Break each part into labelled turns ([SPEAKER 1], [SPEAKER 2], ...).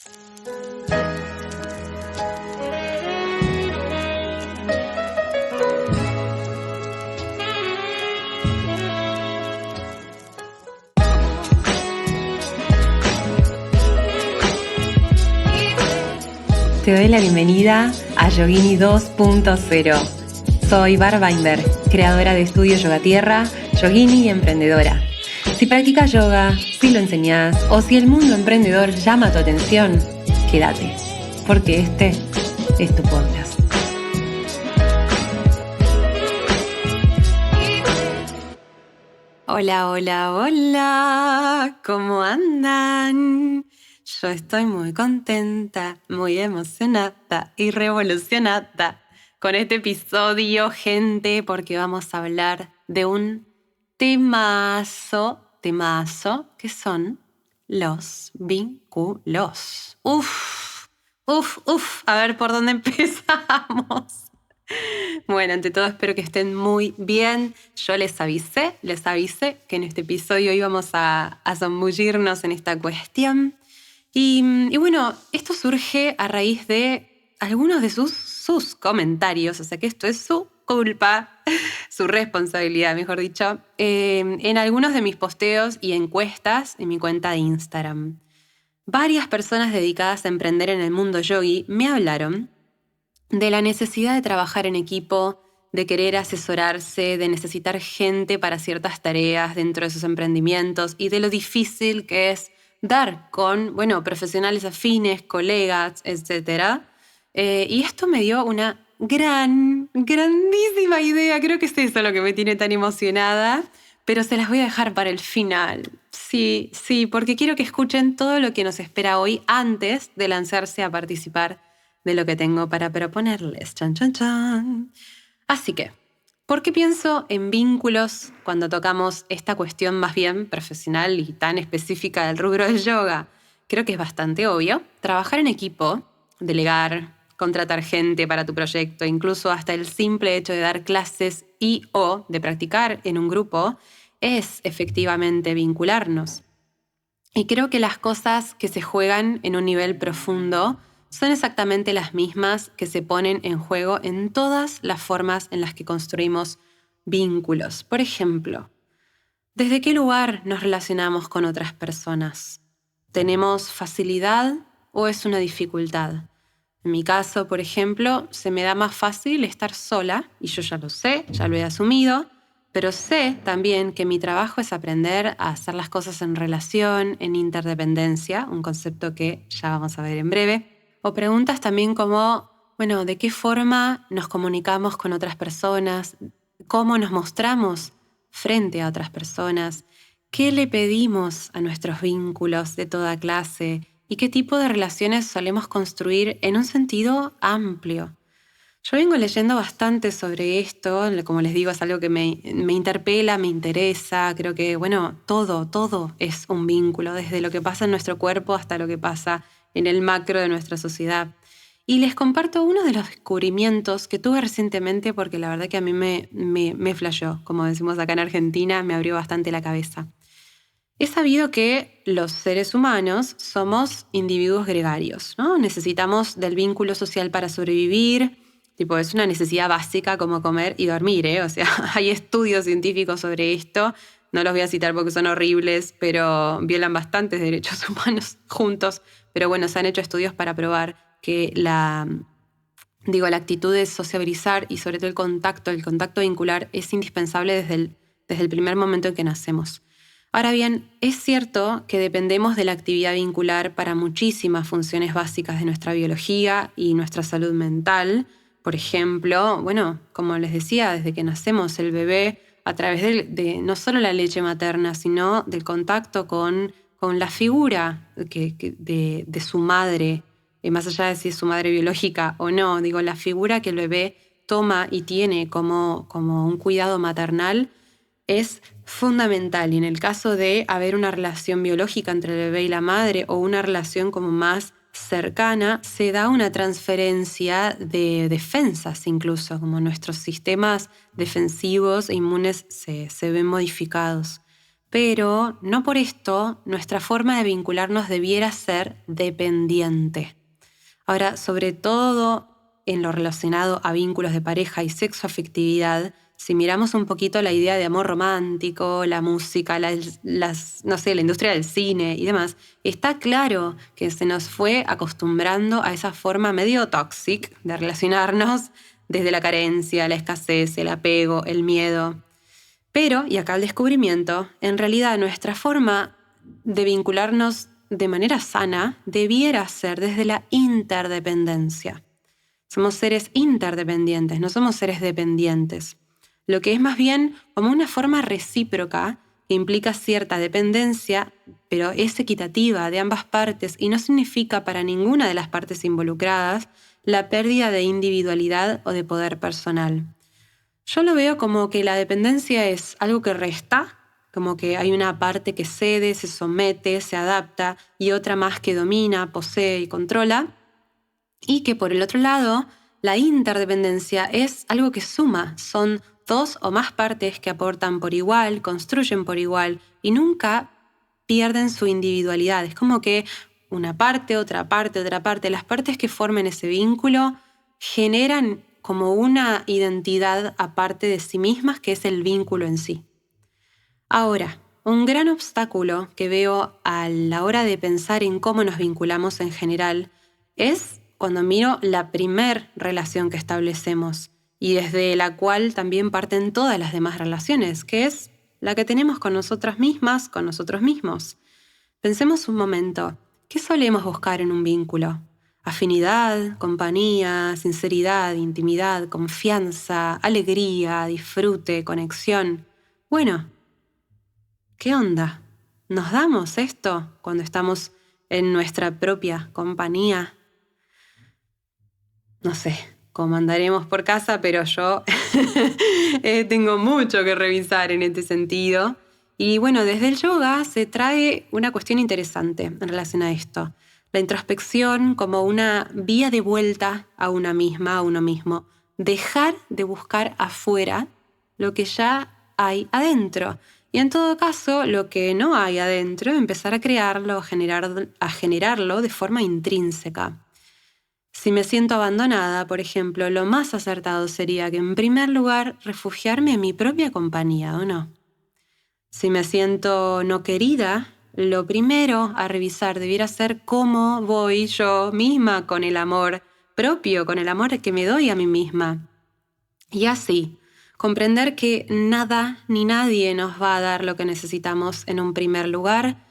[SPEAKER 1] Te doy la bienvenida a Yogini 2.0. Soy Bar Weinberg, creadora de Estudio Yoga Tierra, yogini y emprendedora. Si practicas yoga, si lo enseñás o si el mundo emprendedor llama tu atención, quédate, porque este es tu podcast. Hola, hola, hola, ¿cómo andan? Yo estoy muy contenta, muy emocionada y revolucionada con este episodio, gente, porque vamos a hablar de un temazo, que son los vínculos. A ver por dónde empezamos. Bueno, ante todo espero que estén muy bien. Yo les avisé que en este episodio íbamos a zambullirnos en esta cuestión. Y bueno, esto surge a raíz de algunos de sus comentarios, o sea que esto es su culpa, su responsabilidad, mejor dicho, en algunos de mis posteos y encuestas en mi cuenta de Instagram. Varias personas dedicadas a emprender en el mundo yogi me hablaron de la necesidad de trabajar en equipo, de querer asesorarse, de necesitar gente para ciertas tareas dentro de sus emprendimientos y de lo difícil que es dar con, profesionales afines, colegas, etc. Y esto me dio una grandísima idea. Creo que es eso lo que me tiene tan emocionada, pero se las voy a dejar para el final. Sí, porque quiero que escuchen todo lo que nos espera hoy antes de lanzarse a participar de lo que tengo para proponerles. Chan, chan, chan. Así que, ¿por qué pienso en vínculos cuando tocamos esta cuestión más bien profesional y tan específica del rubro del yoga? Creo que es bastante obvio. Trabajar en equipo, delegar, contratar gente para tu proyecto, incluso hasta el simple hecho de dar clases o de practicar en un grupo, es efectivamente vincularnos. Y creo que las cosas que se juegan en un nivel profundo son exactamente las mismas que se ponen en juego en todas las formas en las que construimos vínculos. Por ejemplo, ¿desde qué lugar nos relacionamos con otras personas? ¿Tenemos facilidad o es una dificultad? En mi caso, por ejemplo, se me da más fácil estar sola, y yo ya lo sé, ya lo he asumido, pero sé también que mi trabajo es aprender a hacer las cosas en relación, en interdependencia, un concepto que ya vamos a ver en breve. O preguntas también como, ¿de qué forma nos comunicamos con otras personas? ¿Cómo nos mostramos frente a otras personas? ¿Qué le pedimos a nuestros vínculos de toda clase? ¿Y qué tipo de relaciones solemos construir en un sentido amplio? Yo vengo leyendo bastante sobre esto, como les digo, es algo que me interpela, me interesa, creo que, todo es un vínculo, desde lo que pasa en nuestro cuerpo hasta lo que pasa en el macro de nuestra sociedad. Y les comparto uno de los descubrimientos que tuve recientemente porque la verdad que a mí me flasheó, como decimos acá en Argentina, me abrió bastante la cabeza. He sabido que los seres humanos somos individuos gregarios, ¿no? Necesitamos del vínculo social para sobrevivir. Es una necesidad básica como comer y dormir, ¿eh? O sea, hay estudios científicos sobre esto. No los voy a citar porque son horribles, pero violan bastantes derechos humanos juntos. Pero se han hecho estudios para probar que la actitud de sociabilizar y sobre todo el contacto vincular es indispensable desde el primer momento en que nacemos. Ahora bien, es cierto que dependemos de la actividad vincular para muchísimas funciones básicas de nuestra biología y nuestra salud mental. Por ejemplo, como les decía, desde que nacemos el bebé, a través de no solo la leche materna, sino del contacto con la figura de su madre, más allá de si es su madre biológica o no, la figura que el bebé toma y tiene como un cuidado maternal es fundamental. Y en el caso de haber una relación biológica entre el bebé y la madre o una relación como más cercana, se da una transferencia de defensas incluso, como nuestros sistemas defensivos e inmunes se ven modificados. pero no por esto nuestra forma de vincularnos debiera ser dependiente. Ahora, sobre todo en lo relacionado a vínculos de pareja y sexoafectividad, si miramos un poquito la idea de amor romántico, la música, la industria del cine y demás, está claro que se nos fue acostumbrando a esa forma medio tóxica de relacionarnos desde la carencia, la escasez, el apego, el miedo. Pero, y acá el descubrimiento, en realidad nuestra forma de vincularnos de manera sana debiera ser desde la interdependencia. Somos seres interdependientes, no somos seres dependientes. Lo que es más bien como una forma recíproca que implica cierta dependencia, pero es equitativa de ambas partes y no significa para ninguna de las partes involucradas la pérdida de individualidad o de poder personal. Yo lo veo como que la dependencia es algo que resta, como que hay una parte que cede, se somete, se adapta y otra más que domina, posee y controla. Y que por el otro lado, la interdependencia es algo que suma, son dos o más partes que aportan por igual, construyen por igual y nunca pierden su individualidad. Es como que una parte, otra parte, otra parte, las partes que formen ese vínculo generan como una identidad aparte de sí mismas, que es el vínculo en sí. Ahora, un gran obstáculo que veo a la hora de pensar en cómo nos vinculamos en general es cuando miro la primer relación que establecemos y desde la cual también parten todas las demás relaciones, que es la que tenemos con nosotras mismas, con nosotros mismos. Pensemos un momento, ¿qué solemos buscar en un vínculo? Afinidad, compañía, sinceridad, intimidad, confianza, alegría, disfrute, conexión. Bueno, ¿qué onda? ¿Nos damos esto cuando estamos en nuestra propia compañía? No sé cómo andaremos por casa, pero yo tengo mucho que revisar en este sentido. Y bueno, desde el yoga se trae una cuestión interesante en relación a esto. La introspección como una vía de vuelta a una misma, a uno mismo. Dejar de buscar afuera lo que ya hay adentro. Y en todo caso, lo que no hay adentro, empezar a crearlo, a generarlo de forma intrínseca. Si me siento abandonada, por ejemplo, lo más acertado sería que en primer lugar refugiarme en mi propia compañía, ¿o no? Si me siento no querida, lo primero a revisar debiera ser cómo voy yo misma con el amor propio, con el amor que me doy a mí misma. Y así, comprender que nada ni nadie nos va a dar lo que necesitamos en un primer lugar,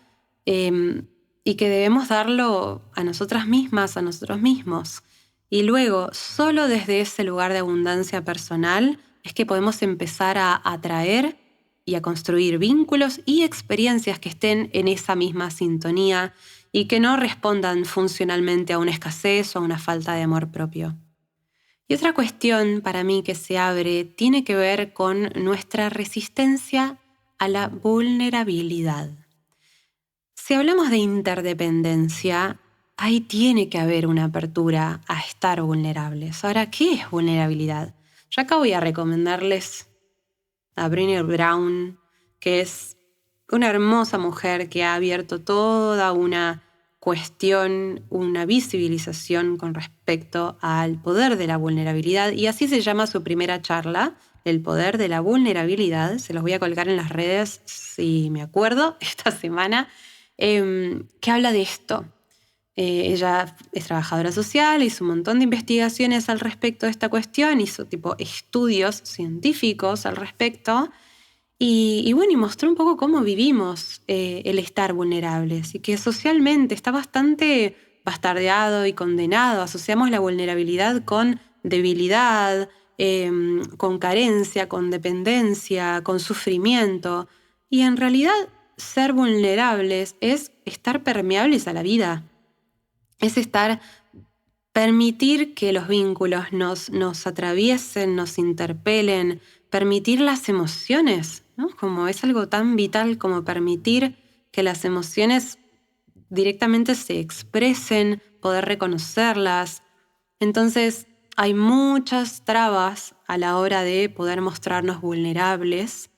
[SPEAKER 1] y que debemos darlo a nosotras mismas, a nosotros mismos. Y luego, solo desde ese lugar de abundancia personal es que podemos empezar a atraer y a construir vínculos y experiencias que estén en esa misma sintonía y que no respondan funcionalmente a una escasez o a una falta de amor propio. Y otra cuestión para mí que se abre tiene que ver con nuestra resistencia a la vulnerabilidad. Si hablamos de interdependencia, ahí tiene que haber una apertura a estar vulnerables. Ahora, ¿qué es vulnerabilidad? Yo acá voy a recomendarles a Brené Brown, que es una hermosa mujer que ha abierto toda una cuestión, una visibilización con respecto al poder de la vulnerabilidad, y así se llama su primera charla, El poder de la vulnerabilidad. Se los voy a colgar en las redes si me acuerdo esta semana, que habla de esto. Ella es trabajadora social, hizo un montón de investigaciones al respecto de esta cuestión, hizo tipo estudios científicos al respecto y bueno, y mostró un poco cómo vivimos el estar vulnerables y que socialmente está bastante bastardeado y condenado. Asociamos la vulnerabilidad con debilidad, con carencia, con dependencia, con sufrimiento. Y en realidad ser vulnerables es estar permeables a la vida, es permitir que los vínculos nos atraviesen, nos interpelen, permitir las emociones, ¿no? Como es algo tan vital como permitir que las emociones directamente se expresen, poder reconocerlas. Entonces, hay muchas trabas a la hora de poder mostrarnos vulnerables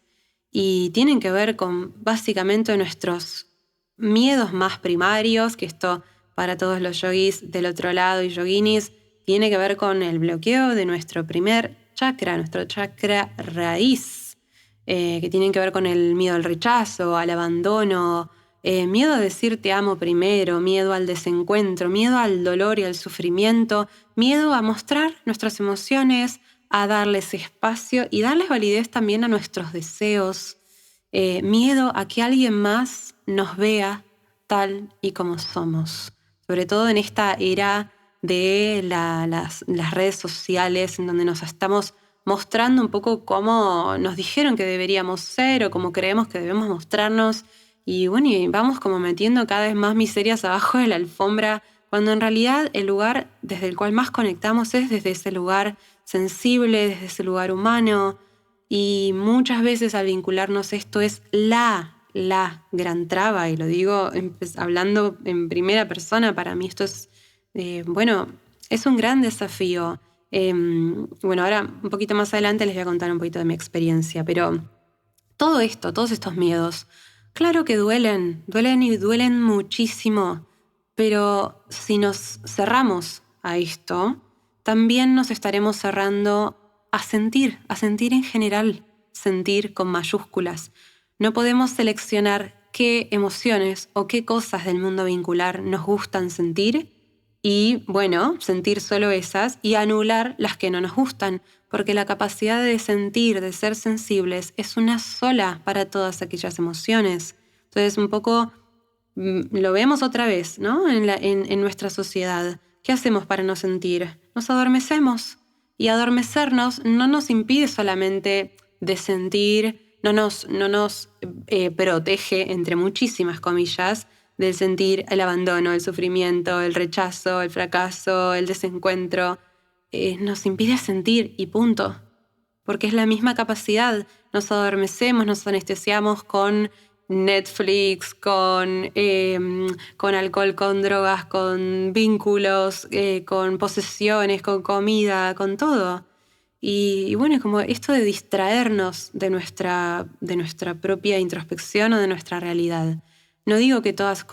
[SPEAKER 1] y tienen que ver con básicamente nuestros miedos más primarios, que esto para todos los yogis del otro lado y yoginis tiene que ver con el bloqueo de nuestro primer chakra, nuestro chakra raíz, que tienen que ver con el miedo al rechazo, al abandono, miedo a decir te amo primero, miedo al desencuentro, miedo al dolor y al sufrimiento, miedo a mostrar nuestras emociones, a darles espacio y darles validez también a nuestros deseos, miedo a que alguien más nos vea tal y como somos, sobre todo en esta era de las redes sociales en donde nos estamos mostrando un poco cómo nos dijeron que deberíamos ser o cómo creemos que debemos mostrarnos y bueno, y vamos como metiendo cada vez más miserias abajo de la alfombra cuando en realidad el lugar desde el cual más conectamos es desde ese lugar sensible, desde ese lugar humano. Y muchas veces al vincularnos esto es la gran traba, y lo digo hablando en primera persona, para mí esto es, bueno, es un gran desafío. Bueno, ahora un poquito más adelante les voy a contar un poquito de mi experiencia, pero todo esto, todos estos miedos, claro que duelen y duelen muchísimo, pero si nos cerramos a esto, también nos estaremos cerrando a sentir en general, sentir con mayúsculas. No podemos seleccionar qué emociones o qué cosas del mundo vincular nos gustan sentir y, bueno, sentir solo esas y anular las que no nos gustan, porque la capacidad de sentir, de ser sensibles, es una sola para todas aquellas emociones. Entonces, un poco lo vemos otra vez, ¿no? En nuestra sociedad. ¿Qué hacemos para no sentir? Nos adormecemos. Y adormecernos no nos impide solamente de sentir, no nos protege, entre muchísimas comillas, del sentir el abandono, el sufrimiento, el rechazo, el fracaso, el desencuentro. Nos impide sentir y punto. Porque es la misma capacidad. Nos adormecemos, nos anestesiamos con Netflix, con alcohol, con drogas, con vínculos, con posesiones, con comida, con todo. Y bueno, como esto de distraernos de nuestra propia introspección o de nuestra realidad. No digo que todas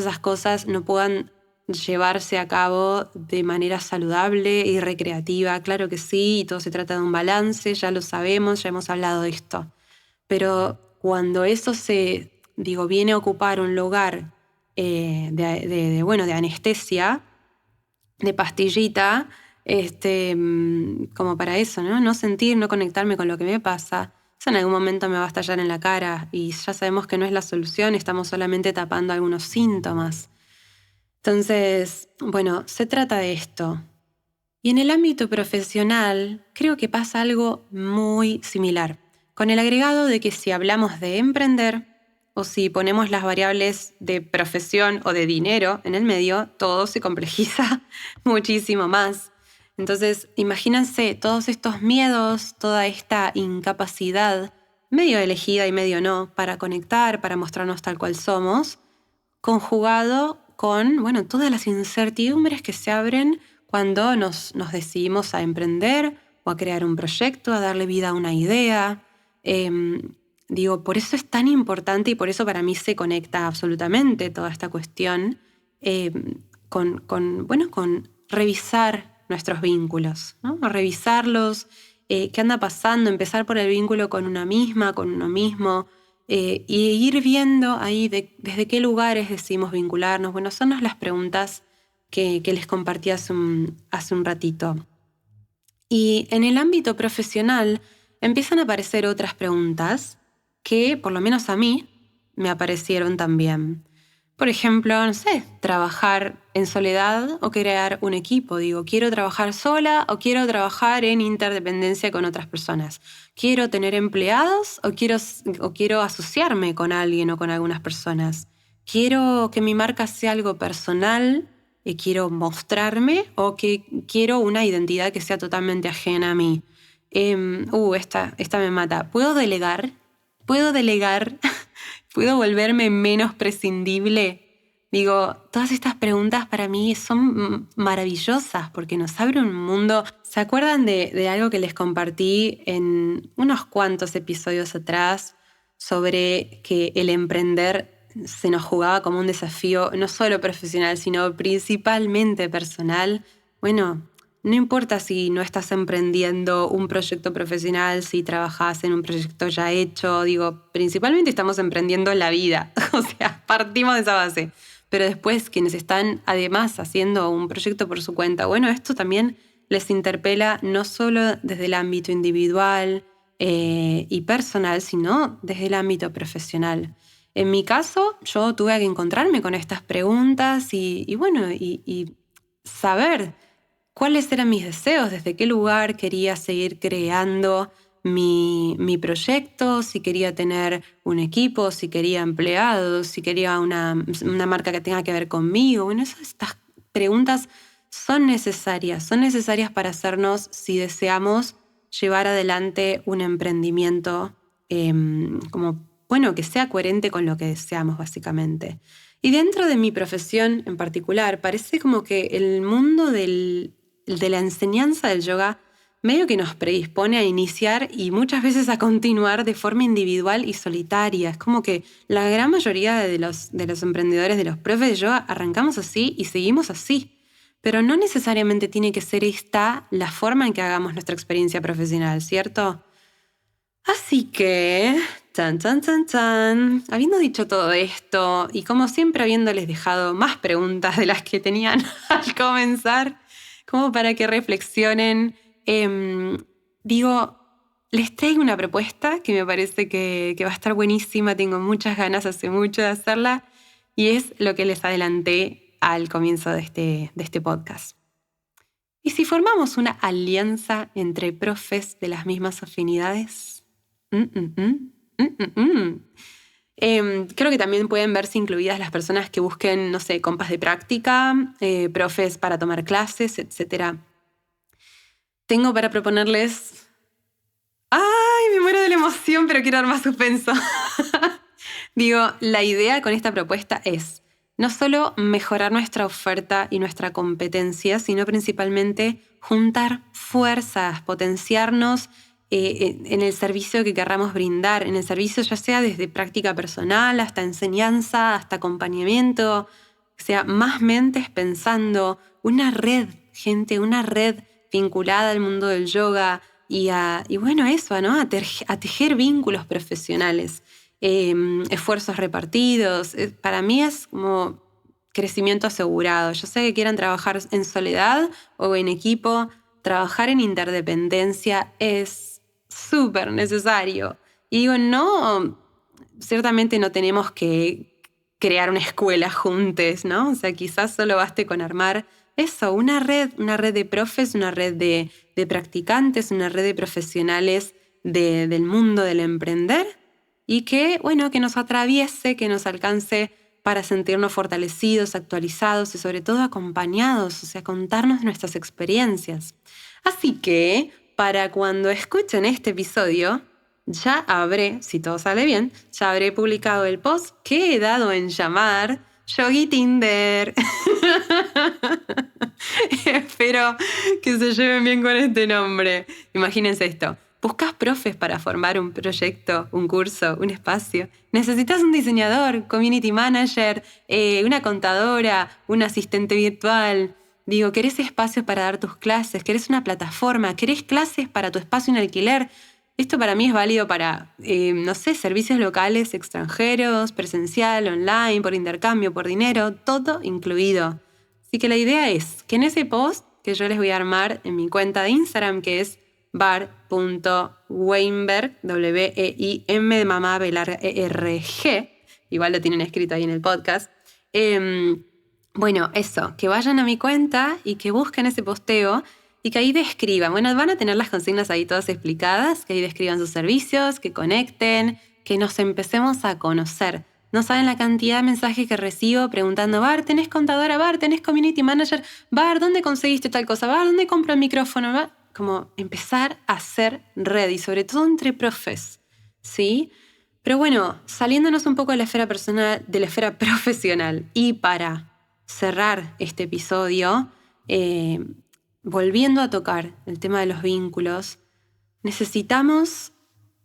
[SPEAKER 1] las cosas no puedan llevarse a cabo de manera saludable y recreativa, claro que sí, y todo se trata de un balance, ya lo sabemos, ya hemos hablado de esto. Pero cuando eso viene a ocupar un lugar de anestesia, de pastillita, como para eso, ¿no? No sentir, no conectarme con lo que me pasa, eso en algún momento me va a estallar en la cara y ya sabemos que no es la solución, estamos solamente tapando algunos síntomas. Entonces, bueno, se trata de esto. Y en el ámbito profesional, creo que pasa algo muy similar, con el agregado de que si hablamos de emprender o si ponemos las variables de profesión o de dinero en el medio, todo se complejiza muchísimo más. Entonces, imagínense todos estos miedos, toda esta incapacidad, medio elegida y medio no, para conectar, para mostrarnos tal cual somos, conjugado con, bueno, todas las incertidumbres que se abren cuando nos decidimos a emprender o a crear un proyecto, a darle vida a una idea. Por eso es tan importante y por eso para mí se conecta absolutamente toda esta cuestión con revisar nuestros vínculos, ¿no? Revisarlos, qué anda pasando, empezar por el vínculo con una misma, con uno mismo, y ir viendo ahí desde qué lugares decidimos vincularnos. Bueno, son las preguntas que les compartí hace un ratito. Y en el ámbito profesional empiezan a aparecer otras preguntas que, por lo menos a mí, me aparecieron también. Por ejemplo, no sé, trabajar en soledad o crear un equipo. ¿Quiero trabajar sola o quiero trabajar en interdependencia con otras personas? ¿Quiero tener empleados o quiero asociarme con alguien o con algunas personas? ¿Quiero que mi marca sea algo personal? ¿Quiero mostrarme o que quiero una identidad que sea totalmente ajena a mí? Esta me mata. ¿Puedo delegar? ¿Puedo delegar? ¿Puedo volverme menos prescindible? Todas estas preguntas para mí son maravillosas porque nos abre un mundo. ¿Se acuerdan de algo que les compartí en unos cuantos episodios atrás sobre que el emprender se nos jugaba como un desafío no solo profesional, sino principalmente personal. Bueno, no importa si no estás emprendiendo un proyecto profesional, si trabajas en un proyecto ya hecho, principalmente estamos emprendiendo la vida, o sea, partimos de esa base. Pero después quienes están además haciendo un proyecto por su cuenta, bueno, esto también les interpela no solo desde el ámbito individual y personal, sino desde el ámbito profesional. En mi caso, yo tuve que encontrarme con estas preguntas y saber cuáles eran mis deseos, desde qué lugar quería seguir creando mi proyecto, si quería tener un equipo, si quería empleados, si quería una marca que tenga que ver conmigo. Bueno, estas preguntas son necesarias para hacernos si deseamos llevar adelante un emprendimiento que sea coherente con lo que deseamos básicamente. Y dentro de mi profesión en particular, parece como que el mundo de la enseñanza del yoga medio que nos predispone a iniciar y muchas veces a continuar de forma individual y solitaria. Es como que la gran mayoría de los emprendedores, de los profes de yoga, arrancamos así y seguimos así. Pero no necesariamente tiene que ser esta la forma en que hagamos nuestra experiencia profesional, ¿cierto? Así que, habiendo dicho todo esto y como siempre habiéndoles dejado más preguntas de las que tenían al comenzar, como para que reflexionen, les traigo una propuesta que me parece que va a estar buenísima, tengo muchas ganas hace mucho de hacerla y es lo que les adelanté al comienzo de este podcast. ¿Y si formamos una alianza entre profes de las mismas afinidades? Creo que también pueden verse incluidas las personas que busquen, no sé, compas de práctica, profes para tomar clases, etc. Tengo para proponerles... ¡Ay, me muero de la emoción, pero quiero dar más suspenso! La idea con esta propuesta es no solo mejorar nuestra oferta y nuestra competencia, sino principalmente juntar fuerzas, potenciarnos en el servicio que querramos brindar, en el servicio ya sea desde práctica personal hasta enseñanza, hasta acompañamiento, o sea, más mentes pensando, una red, gente, una red vinculada al mundo del yoga ¿no? A tejer vínculos profesionales, esfuerzos repartidos. Para mí es como crecimiento asegurado. Yo sé que quieran trabajar en soledad o en equipo, trabajar en interdependencia es súper necesario. Y no, ciertamente no tenemos que crear una escuela juntos, ¿no? O sea, quizás solo baste con armar eso, una red de profes, una red de practicantes, una red de profesionales del mundo del emprender y que nos atraviese, que nos alcance para sentirnos fortalecidos, actualizados y sobre todo acompañados, o sea, contarnos nuestras experiencias. Así que, para cuando escuchen este episodio, ya habré, si todo sale bien, ya habré publicado el post que he dado en llamar Yogi Tinder. Espero que se lleven bien con este nombre. Imagínense esto. ¿Buscas profes para formar un proyecto, un curso, un espacio? ¿Necesitas un diseñador, community manager, una contadora, un asistente virtual? ¿Querés espacios para dar tus clases? ¿Querés una plataforma? ¿Querés clases para tu espacio en alquiler? Esto para mí es válido para, servicios locales, extranjeros, presencial, online, por intercambio, por dinero, todo incluido. Así que la idea es que en ese post que yo les voy a armar en mi cuenta de Instagram, que es bar.weinberg, W-E-I-M de mamá, B larga E-R-G, igual lo tienen escrito ahí en el podcast. Eso, que vayan a mi cuenta y que busquen ese posteo y que ahí describan. Van a tener las consignas ahí todas explicadas, que ahí describan sus servicios, que conecten, que nos empecemos a conocer. No saben la cantidad de mensajes que recibo preguntando, Bar, ¿tenés contadora? Bar, ¿tenés community manager? Bar, ¿dónde conseguiste tal cosa? Bar, ¿dónde compro el micrófono? Bar, como empezar a hacer red y sobre todo entre profes, ¿sí? Pero saliéndonos un poco de la esfera personal, de la esfera profesional y para cerrar este episodio, volviendo a tocar el tema de los vínculos, necesitamos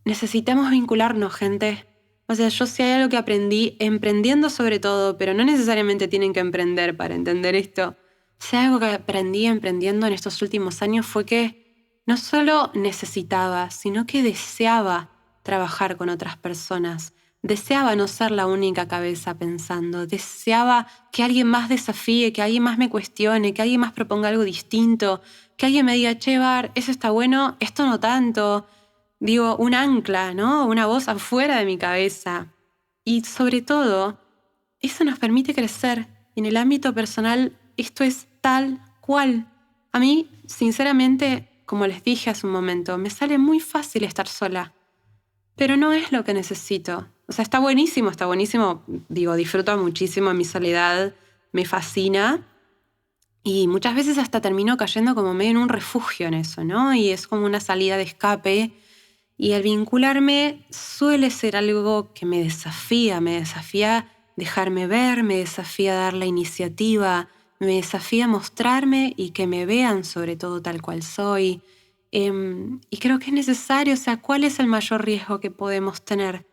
[SPEAKER 1] vincularnos, gente. O sea, yo si hay algo que aprendí, emprendiendo sobre todo, pero no necesariamente tienen que emprender para entender esto. Si hay algo que aprendí emprendiendo en estos últimos años fue que no solo necesitaba, sino que deseaba trabajar con otras personas. Deseaba no ser la única cabeza pensando. Deseaba que alguien más desafíe, que alguien más me cuestione, que alguien más proponga algo distinto, que alguien me diga, che, Bar, eso está bueno, esto no tanto. Digo, un ancla, ¿no? Una voz afuera de mi cabeza. Y sobre todo, eso nos permite crecer. En el ámbito personal, esto es tal cual. A mí, sinceramente, como les dije hace un momento, me sale muy fácil estar sola. Pero no es lo que necesito. O sea, está buenísimo. Digo, disfruto muchísimo mi soledad, me fascina. Y muchas veces hasta termino cayendo como medio en un refugio en eso, ¿no? Y es como una salida de escape. Y el vincularme suele ser algo que me desafía dejarme ver, me desafía dar la iniciativa, me desafía mostrarme y que me vean sobre todo tal cual soy. Y creo que es necesario, o sea, ¿cuál es el mayor riesgo que podemos tener?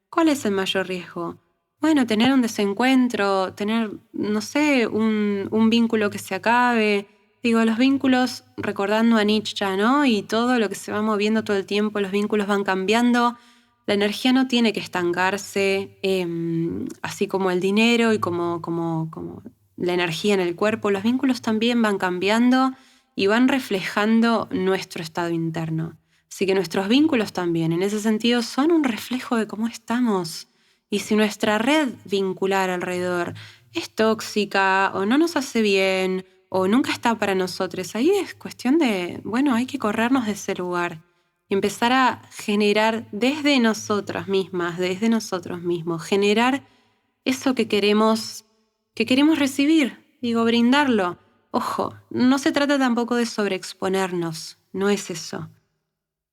[SPEAKER 1] ¿Cuál es el mayor riesgo? Bueno, tener un desencuentro, tener, no sé, un vínculo que se acabe. Digo, los vínculos, recordando a Nietzsche, ¿no? Y todo lo que se va moviendo todo el tiempo, los vínculos van cambiando. La energía no tiene que estancarse, así como el dinero y como la energía en el cuerpo. Los vínculos también van cambiando y van reflejando nuestro estado interno. Así que nuestros vínculos también, en ese sentido, son un reflejo de cómo estamos. Y si nuestra red vincular alrededor es tóxica o no nos hace bien o nunca está para nosotros, ahí es cuestión de, bueno, hay que corrernos de ese lugar y empezar a generar desde nosotras mismas, desde nosotros mismos, generar eso que queremos recibir, digo, brindarlo. Ojo, no se trata tampoco de sobreexponernos, no es eso,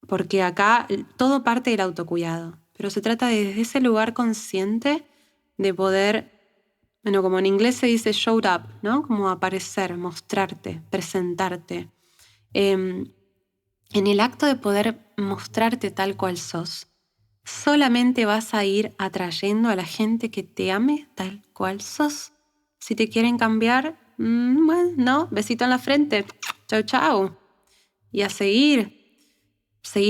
[SPEAKER 1] porque acá todo parte del autocuidado, pero se trata de desde ese lugar consciente de poder, bueno, como en inglés se dice show up, ¿no? Como aparecer, mostrarte, presentarte. En el acto de poder mostrarte tal cual sos, solamente vas a ir atrayendo a la gente que te ame tal cual sos. Si te quieren cambiar, bueno, no, besito en la frente, chau chau. Y a seguir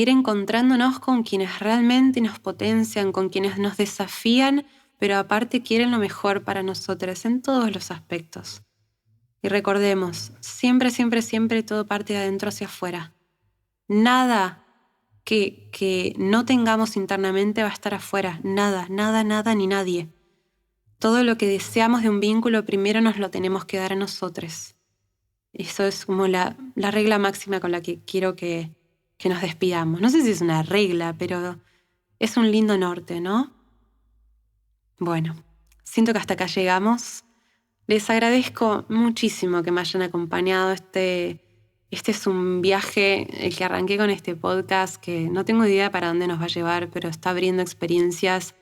[SPEAKER 1] encontrándonos con quienes realmente nos potencian, con quienes nos desafían, pero aparte quieren lo mejor para nosotros en todos los aspectos. Y recordemos, siempre, siempre, siempre todo parte de adentro hacia afuera. Nada que no tengamos internamente va a estar afuera. Nada, nada, nada ni nadie. Todo lo que deseamos de un vínculo primero nos lo tenemos que dar a nosotros. Eso es como la regla máxima con la que quiero que nos despidamos. No sé si es una regla, pero es un lindo norte, ¿no? Bueno, siento que hasta acá llegamos. Les agradezco muchísimo que me hayan acompañado. Este es un viaje, el que arranqué con este podcast, que no tengo idea para dónde nos va a llevar, pero está abriendo experiencias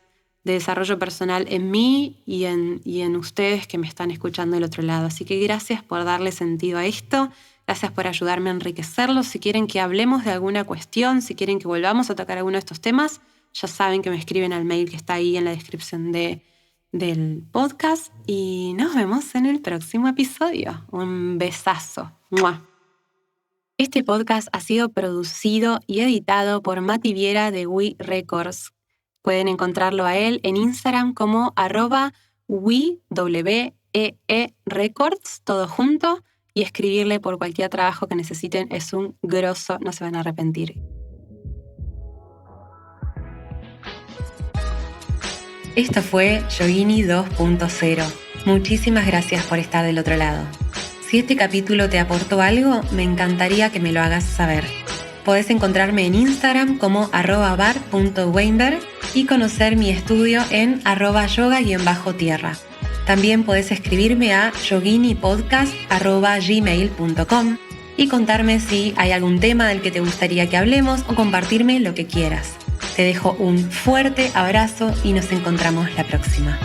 [SPEAKER 1] de desarrollo personal en mí y en ustedes que me están escuchando del otro lado. Así que gracias por darle sentido a esto. Gracias por ayudarme a enriquecerlo. Si quieren que hablemos de alguna cuestión, si quieren que volvamos a tocar alguno de estos temas, ya saben que me escriben al mail que está ahí en la descripción del podcast. Y nos vemos en el próximo episodio. Un besazo. ¡Mua! Este podcast ha sido producido y editado por Mati Viera de We Records. Pueden encontrarlo a él en Instagram como @WEErecords, todo junto, y escribirle por cualquier trabajo que necesiten. Es un grosso, no se van a arrepentir. Esto fue Yogini 2.0. Muchísimas gracias por estar del otro lado. Si este capítulo te aportó algo, me encantaría que me lo hagas saber. Podés encontrarme en Instagram como @bar.weinberg y conocer mi estudio en @yoga_tierra. También podés escribirme a yoginipodcast@gmail.com y contarme si hay algún tema del que te gustaría que hablemos o compartirme lo que quieras. Te dejo un fuerte abrazo y nos encontramos la próxima.